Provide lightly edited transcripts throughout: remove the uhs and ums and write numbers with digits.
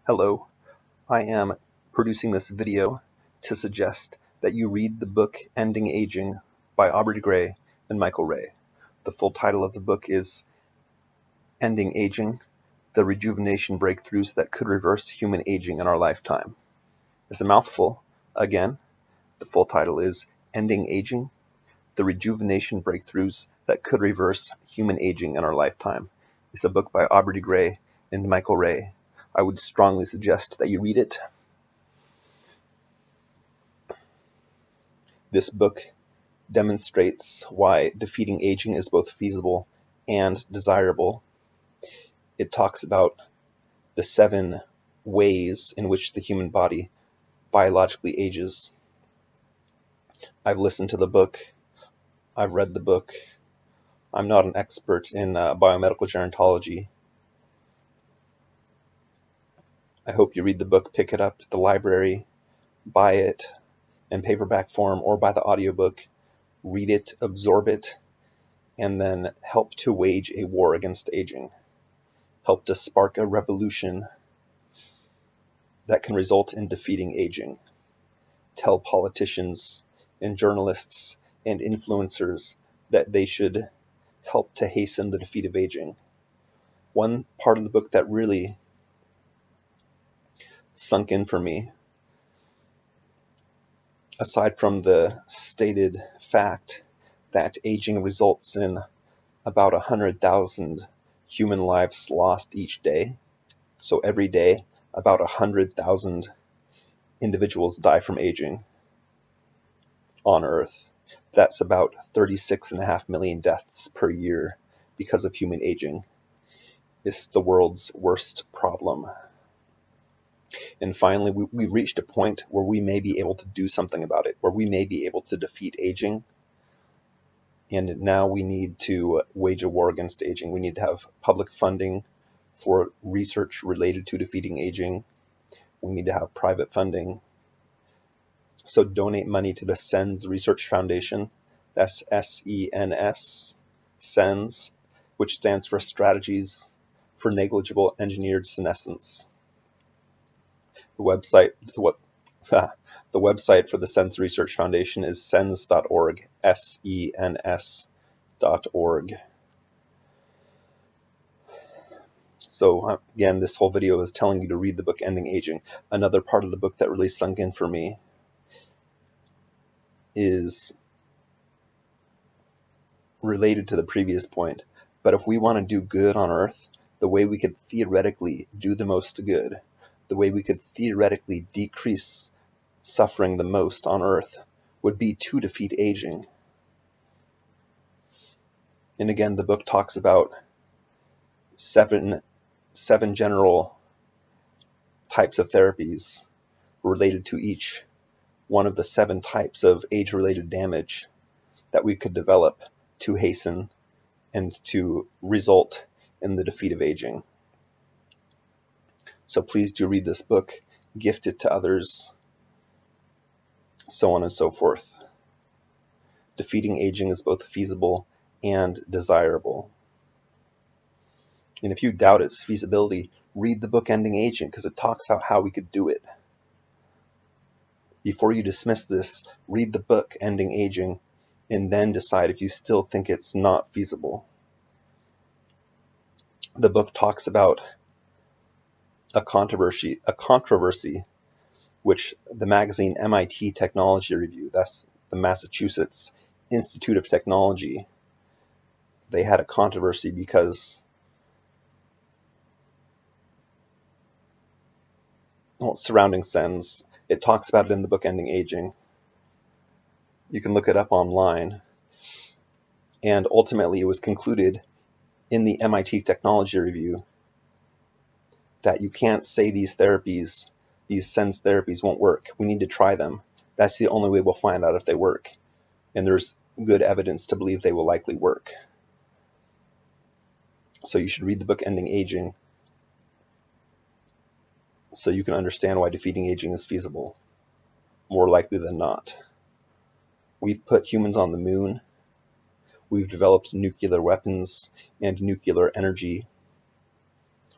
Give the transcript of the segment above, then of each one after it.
Hello, I am producing this video to suggest that you read the book Ending Aging by Aubrey and Michael Ray. The full title of the book is Ending Aging, the Rejuvenation Breakthroughs that Could Reverse Human Aging in Our Lifetime. It's a mouthful. Again, the full title is Ending Aging, the Rejuvenation Breakthroughs that Could Reverse Human Aging in Our Lifetime. It's a book by Aubrey and Michael Ray. I would strongly suggest that you read it. This book demonstrates why defeating aging is both feasible and desirable. It talks about the 7 ways in which the human body biologically ages. I've listened to the book. I've read the book. I'm not an expert in biomedical gerontology. I hope you read the book, pick it up at the library, buy it in paperback form or buy the audiobook, read it, absorb it, and then help to wage a war against aging. Help to spark a revolution that can result in defeating aging. Tell politicians and journalists and influencers that they should help to hasten the defeat of aging. One part of the book that really sunk in for me, aside from the stated fact that aging results in about 100,000 human lives lost each day, so every day about 100,000 individuals die from aging on Earth. That's about 36.5 million deaths per year because of human aging. It's the world's worst problem. And finally, we've reached a point where we may be able to do something about it, where we may be able to defeat aging. And now we need to wage a war against aging. We need to have public funding for research related to defeating aging. We need to have private funding. So donate money to the SENS Research Foundation. That's SENS, SENS, which stands for Strategies for Negligible Engineered Senescence. The website for the SENS Research Foundation is sens.org, SENS.org. So again, this whole video is telling you to read the book Ending Aging. Another part of the book that really sunk in for me is related to the previous point. But if we want to do good on Earth, the way we could theoretically do the most good, the way we could theoretically decrease suffering the most on Earth would be to defeat aging. And again, the book talks about seven general types of therapies related to each one of the 7 types of age-related damage that we could develop to hasten and to result in the defeat of aging. So please do read this book, gift it to others, so on and so forth. Defeating aging is both feasible and desirable. And if you doubt its feasibility, read the book Ending Aging, because it talks about how we could do it. Before you dismiss this, read the book Ending Aging, and then decide if you still think it's not feasible. The book talks about a controversy which the magazine MIT Technology Review, that's the Massachusetts Institute of Technology, they had a controversy because surrounding SENS. It talks about it in the book Ending Aging. You can look it up online. And ultimately, it was concluded in the MIT Technology Review that you can't say these SENS therapies won't work. We need to try them. That's the only way we'll find out if they work. And there's good evidence to believe they will likely work. So you should read the book Ending Aging so you can understand why defeating aging is feasible, more likely than not. We've put humans on the moon. We've developed nuclear weapons and nuclear energy.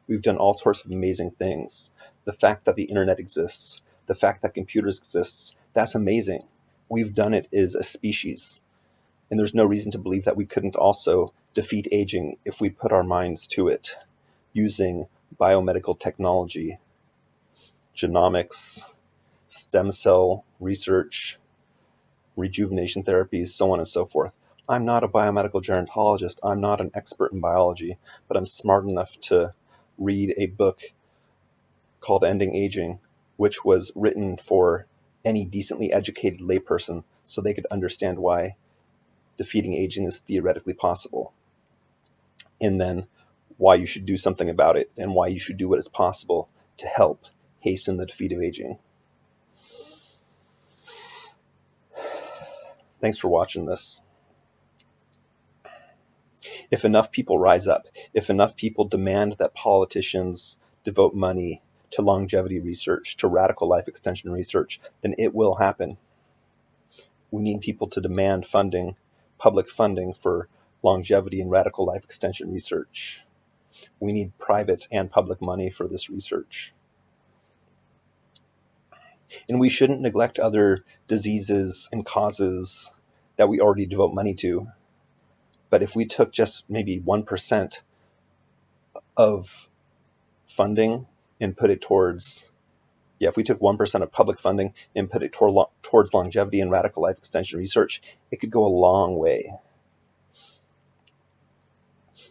We've done all sorts of amazing things. The fact that the internet exists, the fact that computers exist, that's amazing. We've done it as a species. And there's no reason to believe that we couldn't also defeat aging if we put our minds to it using biomedical technology, genomics, stem cell research, rejuvenation therapies, so on and so forth. I'm not a biomedical gerontologist. I'm not an expert in biology, but I'm smart enough to read a book called Ending Aging, which was written for any decently educated layperson so they could understand why defeating aging is theoretically possible. And then why you should do something about it and why you should do what is possible to help hasten the defeat of aging. Thanks for watching this. If enough people rise up, if enough people demand that politicians devote money to longevity research, to radical life extension research, then it will happen. We need people to demand funding, public funding for longevity and radical life extension research. We need private and public money for this research. And we shouldn't neglect other diseases and causes that we already devote money to. But if we took just maybe 1% of funding and put it towards, if we took 1% of public funding and put it towards longevity and radical life extension research, it could go a long way.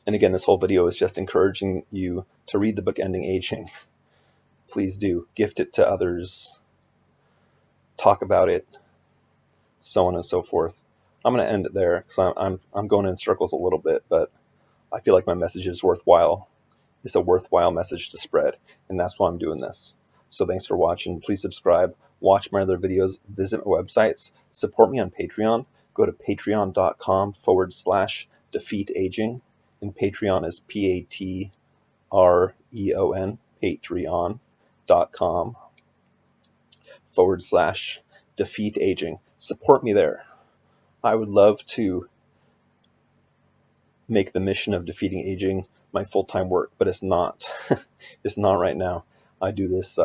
And again, this whole video is just encouraging you to read the book Ending Aging. Please do. Gift it to others. Talk about it. So on and so forth. I'm going to end it there because I'm going in circles a little bit, but I feel like my message is worthwhile. It's a worthwhile message to spread, and that's why I'm doing this. So thanks for watching. Please subscribe, watch my other videos, visit my websites, support me on Patreon. Go to patreon.com/defeataging, and Patreon is Patreon, patreon.com/defeataging. Support me there. I would love to make the mission of defeating aging my full-time work, but it's not. It's not right now. I do this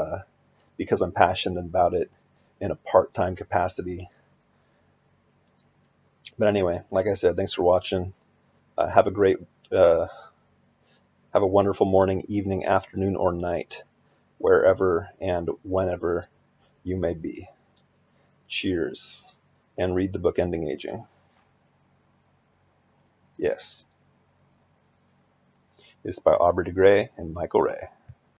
because I'm passionate about it in a part-time capacity. But anyway, like I said, thanks for watching. Have a wonderful morning, evening, afternoon, or night, wherever and whenever you may be. Cheers, and read the book Ending Aging. Yes. It's by Aubrey and Michael Ray.